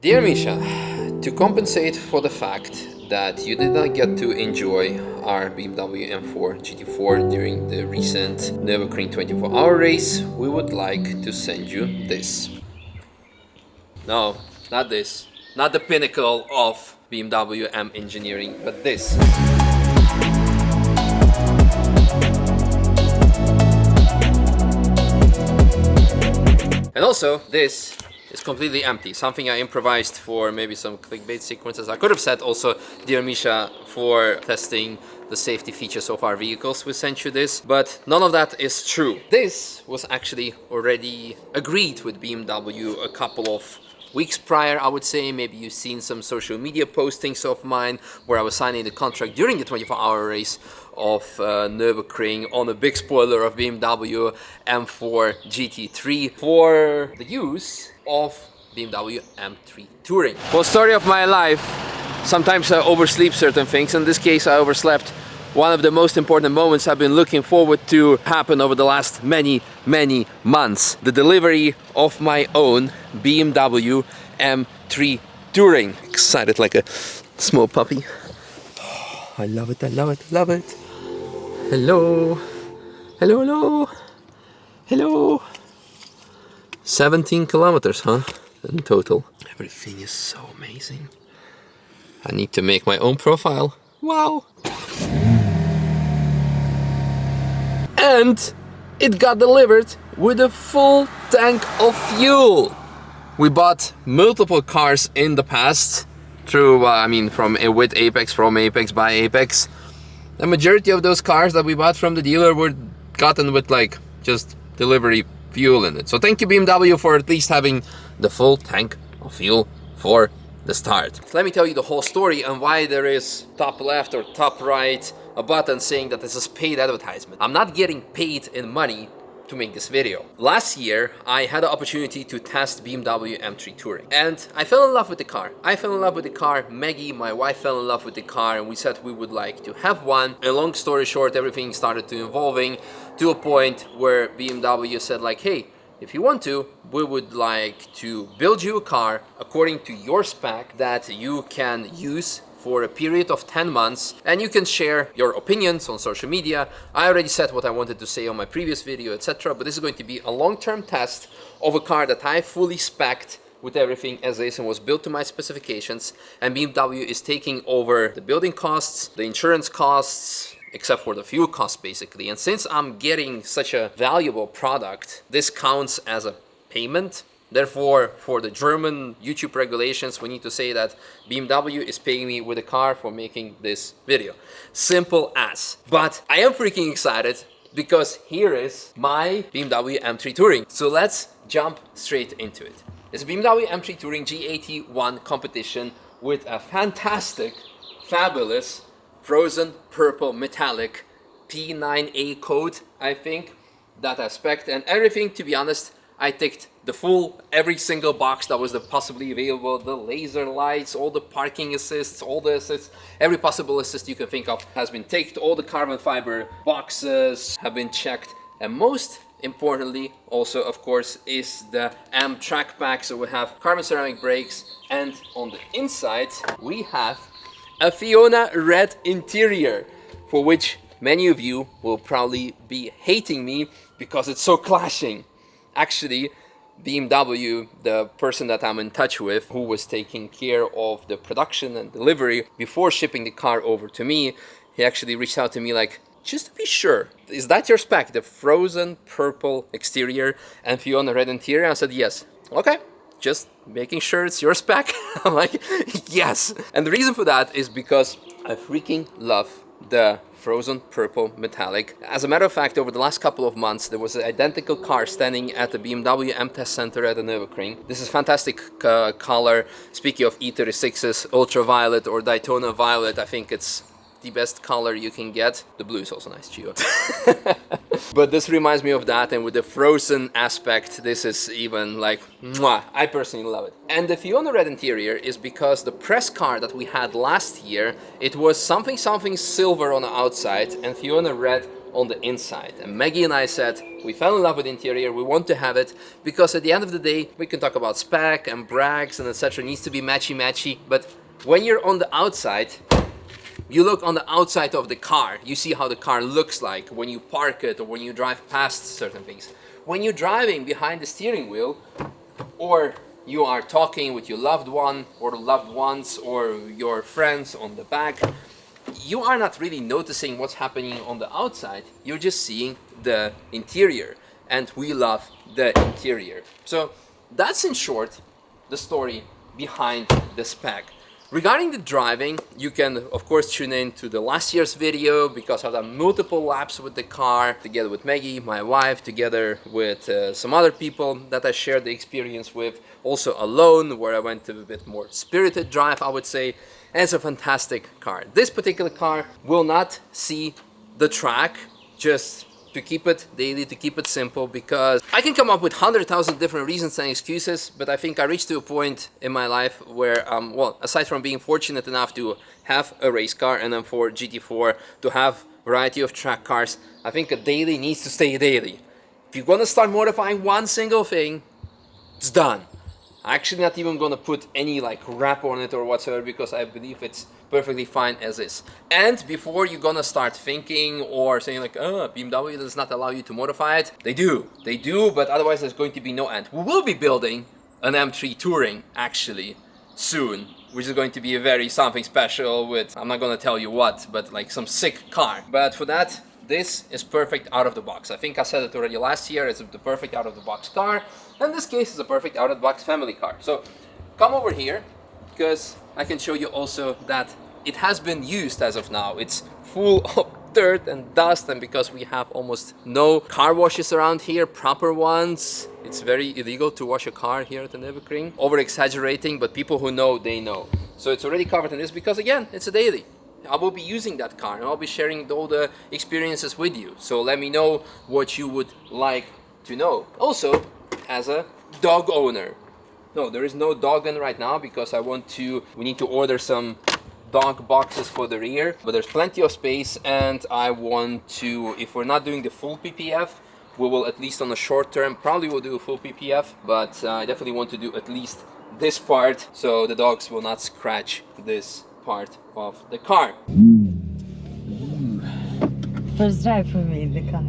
Dear Misha, to compensate for the fact that you did not get to enjoy our BMW M4 GT4 during the recent Nürburgring 24-hour race, we would like to send you this. No, not this. Not the pinnacle of BMW M engineering, but this. And also, this is completely empty. Something I improvised for maybe some clickbait sequences. I could have said also, dear Misha, for testing the safety features of our vehicles, we sent you this, but none of that is true. This was actually already agreed with BMW a couple of weeks prior, I would say. Maybe you've seen some social media postings of mine where I was signing the contract during the 24-hour race of Nürburgring on a big spoiler of BMW M4 GT3 for the use of BMW M3 Touring. Well, story of my life. Sometimes I oversleep certain things. In this case, I overslept one of the most important moments I've been looking forward to happen over the last many months. The delivery of my own BMW M3 Touring. Excited like a small puppy. Oh, I love it, I love it, I love it. Hello. Hello, hello. Hello. 17 kilometers, huh? In total. Everything is so amazing. I need to make my own profile. Wow. And it got delivered with a full tank of fuel. We bought multiple cars in the past through, with Apex, from Apex, by Apex. The majority of those cars that we bought from the dealer were gotten with like just delivery fuel in it. So thank you BMW for at least having the full tank of fuel for the start. Let me tell you the whole story and why there is top left or top right a button saying that this is paid advertisement. I'm not getting paid in money to make this video. Last year, I had the opportunity to test BMW M3 Touring and I fell in love with the car. I fell in love with the car. Maggie, my wife, fell in love with the car and we said we would like to have one. And long story short, everything started to evolving to a point where BMW said like, hey, if you want to, we would like to build you a car according to your spec that you can use for a period of 10 months and you can share your opinions on social media. I already said what I wanted to say on my previous video, etc. But this is going to be a long-term test of a car that I fully spec'd with everything as is and was built to my specifications, and BMW is taking over the building costs, the insurance costs, except for the fuel costs basically. And since I'm getting such a valuable product, this counts as a payment. Therefore, for the German YouTube regulations, we need to say that BMW is paying me with a car for making this video. Simple as. But I am freaking excited because here is my BMW M3 Touring. So let's jump straight into it. It's a BMW M3 Touring G81 competition with a fantastic, fabulous, frozen purple metallic P9A code, I think, that aspect and everything. To be honest, I ticked every single box that was possibly available. The laser lights, all the parking assists, all the assists, every possible assist you can think of has been ticked. All the carbon fiber boxes have been checked. And most importantly, also, of course, is the M track pack. So we have carbon ceramic brakes, and on the inside, we have a Fiona red interior, for which many of you will probably be hating me because it's so clashing. Actually, BMW, the person that I'm in touch with, who was taking care of the production and delivery before shipping the car over to me, he actually reached out to me like, just to be sure, is that your spec? The frozen purple exterior and Fiona red interior? I said, yes. Okay, just making sure it's your spec. I'm like, yes. And the reason for that is because I freaking love the frozen purple metallic. As a matter of fact, over the last couple of months, there was an identical car standing at the BMW M Test Center at the Nürburgring. This is fantastic color. Speaking of E36s, ultraviolet or Daytona violet, I think it's the best color you can get. The blue is also nice, Gio. But this reminds me of that, and with the frozen aspect, this is even like, mwah, I personally love it. And the Fiona red interior is because the press car that we had last year, it was something silver on the outside and Fiona red on the inside. And Maggie and I said we fell in love with the interior, we want to have it because at the end of the day we can talk about spec and brags and etc. It needs to be matchy, but when you're on the outside, you look on the outside of the car, you see how the car looks like when you park it or when you drive past certain things. When you're driving behind the steering wheel, or you are talking with your loved one or loved ones or your friends on the back, you are not really noticing what's happening on the outside. You're just seeing the interior, and we love the interior. So that's in short the story behind the spec. Regarding the driving, you can of course tune in to the last year's video because I've done multiple laps with the car together with Maggie, my wife, together with some other people that I shared the experience with, also alone where I went to a bit more spirited drive, I would say. And it's a fantastic car. This particular car will not see the track, just to keep it daily, to keep it simple, because I can come up with 100,000 different reasons and excuses, but I think I reached to a point in my life where, well, aside from being fortunate enough to have a race car and then for GT4 to have variety of track cars, I think a daily needs to stay daily. If you're gonna start modifying one single thing, it's done. I'm actually not even gonna put any like wrap on it or whatsoever because I believe it's perfectly fine as is. And before you're gonna start thinking or saying like, oh, BMW does not allow you to modify it, they do, but otherwise there's going to be no end. We will be building an M3 Touring actually soon, which is going to be a very something special with, I'm not gonna tell you what, but like some sick car. But for that, this is perfect out of the box. I think I said it already last year, it's the perfect out of the box car. In this case, it's a perfect out of the box family car. So come over here because I can show you also that it has been used as of now. It's full of dirt and dust, and because we have almost no car washes around here, proper ones, it's very illegal to wash a car here at the Nürburgring. Over exaggerating, but people who know, they know. So it's already covered in this because again, it's a daily. I will be using that car and I'll be sharing all the experiences with you. So let me know what you would like to know. Also, as a dog owner. No, there is no dog in right now because we need to order some dog boxes for the rear, but there's plenty of space and I want to, if we're not doing the full PPF, we will at least on the short term, probably will do a full PPF, but I definitely want to do at least this part so the dogs will not scratch this part of the car. First drive for me in the car.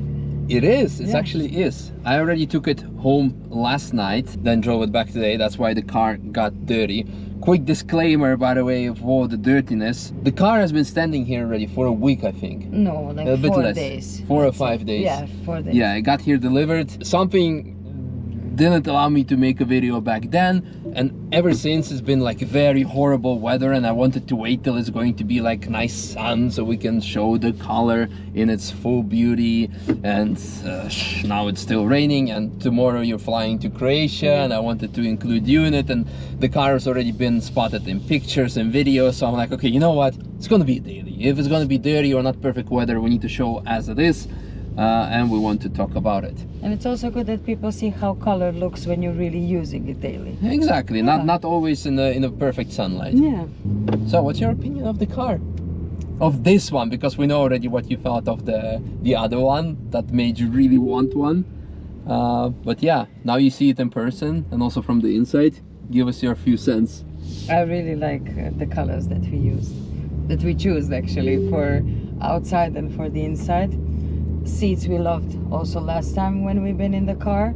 It is, it Yeah. actually is. I already took it home last night, then drove it back today. That's why the car got dirty. Quick disclaimer, by the way, of all the dirtiness. The car has been standing here already for a week, I think. No, like A bit 4 less. days. 4 or 5 days. Yeah, 4 days. Yeah, it got here delivered. Something didn't allow me to make a video back then, and ever since it's been like very horrible weather, and I wanted to wait till it's going to be like nice sun so we can show the color in its full beauty. And now it's still raining, and tomorrow you're flying to Croatia, and I wanted to include you in it, and the car has already been spotted in pictures and videos, so I'm like, okay, you know what, it's gonna be daily. If it's gonna be dirty or not perfect weather, we need to show as it is. And we want to talk about it. And it's also good that people see how color looks when you're really using it daily. Exactly, Yeah. not always in a perfect sunlight. Yeah. So what's your opinion of the car? Of this one, because we know already what you thought of the other one that made you really want one. But yeah, now you see it in person and also from the inside. Give us your few cents. I really like the colors that we choose actually for outside and for the inside. Seats we loved also last time when we've been in the car.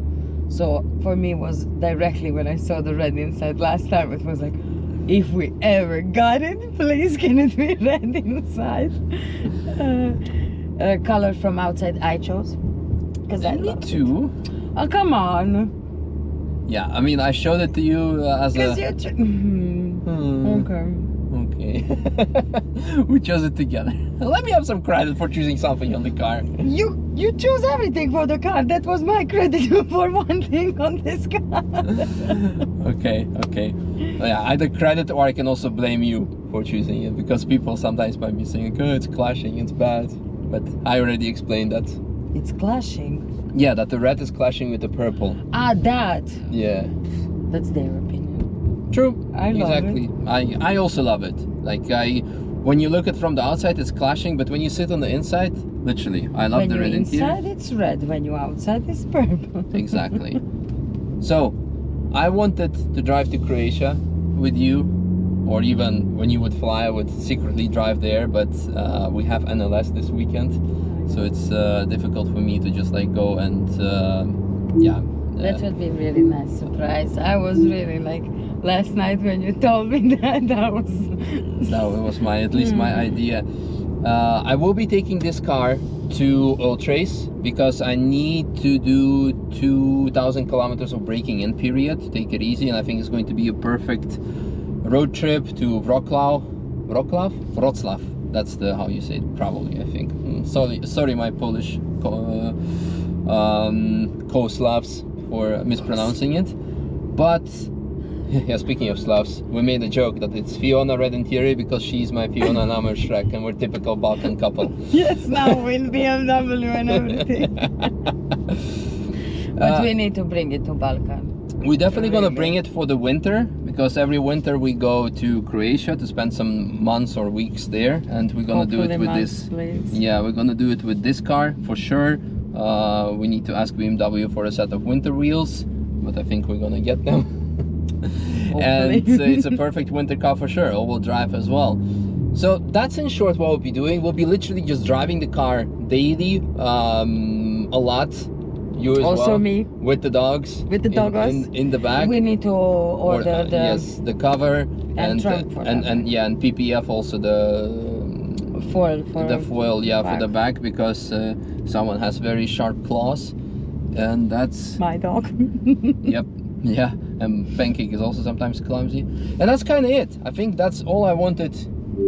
So for me it was directly when I saw the red inside last time, it was like, if we ever got it, please can it be red inside? Color from outside I chose because I Me love too. it. Oh, come on. Yeah, I mean, I showed it to you as a... Because you okay. Okay. We chose it together. Let me have some credit for choosing something on the car. You choose everything for the car. That was my credit for one thing on this car. Okay. Yeah, either credit or I can also blame you for choosing it, because people sometimes might be saying, oh, it's clashing, it's bad. But I already explained that. It's clashing. Yeah, that the red is clashing with the purple. Ah, that. Yeah. That's their opinion. True. I love exactly. I also love it. Like when you look at it from the outside, it's clashing, but when you sit on the inside, Literally, I love when the you're red interior. inside, it's red. When you're outside, it's purple. Exactly. So, I wanted to drive to Croatia with you, or even when you would fly, I would secretly drive there. But we have NLS this weekend, so it's difficult for me to just like go and yeah. That would be really nice surprise. I was really like last night when you told me that was my at least my idea. I will be taking this car to oil trace because I need to do 2,000 kilometers of braking in period to take it easy, and I think it's going to be a perfect road trip to Wrocław. That's the how you say it, probably, I think. Sorry, my Polish co-Slavs for mispronouncing it, but yeah, speaking of Slavs, we made a joke that it's Fiona red interior because she's my Fiona and I'm her Shrek, and we're typical Balkan couple. Yes, now in BMW and everything. But we need to bring it to Balkan. We're definitely gonna bring it for the winter, because every winter we go to Croatia to spend some months or weeks there, and we're gonna do it with this. Please. Yeah, we're gonna do it with this car for sure. We need to ask BMW for a set of winter wheels, but I think we're gonna get them. And it's a perfect winter car for sure, all-wheel drive as well. So that's in short what we'll be doing. We'll be literally just driving the car daily, a lot. You as also well, me with the dogs, with the doggos in the back. We need to order the yes, the cover and trunk for and yeah, and PPF also the foil for the foil, yeah, back. for the back, because someone has very sharp claws, and that's my dog. Yep. Yeah, and Pancake is also sometimes clumsy, and that's kind of it. I think that's all I wanted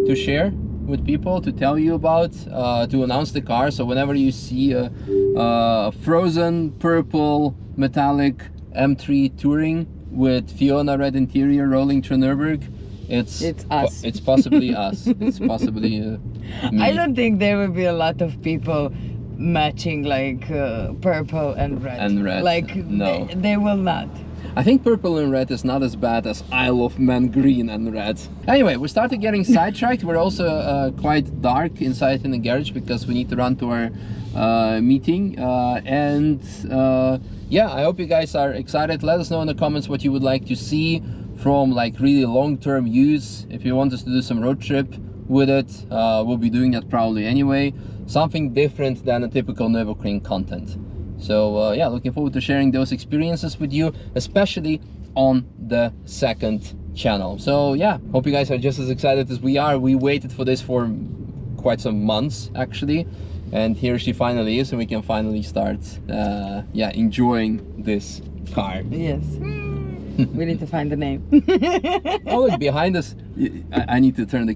to share with people, to tell you about, to announce the car. So whenever you see a frozen purple metallic M3 Touring with Fiona red interior rolling through Nürburgring, it's us. It's possibly us. It's possibly me. I don't think there will be a lot of people matching like purple and red. And red, like no. they will not. I think purple and red is not as bad as Isle of Man green and red. Anyway, we started getting sidetracked. We're also quite dark inside in the garage because we need to run to our meeting. Yeah, I hope you guys are excited. Let us know in the comments what you would like to see from like really long-term use. If you want us to do some road trip with it, we'll be doing that probably anyway. Something different than a typical Nürburgring content. So yeah, looking forward to sharing those experiences with you, especially on the second channel. So yeah, hope you guys are just as excited as we are. We waited for this for quite some months actually, and here she finally is, and we can finally start yeah, enjoying this car. Yes. We need to find the name. Oh, look, behind us, I need to turn the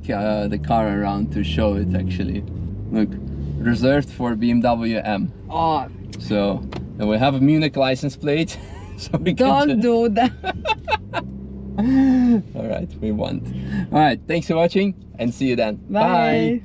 car around to show it actually. Look, reserved for BMW M. Oh. So, and we have a Munich license plate. So we don't do that. All right, we won. All right, thanks for watching, and see you then. Bye.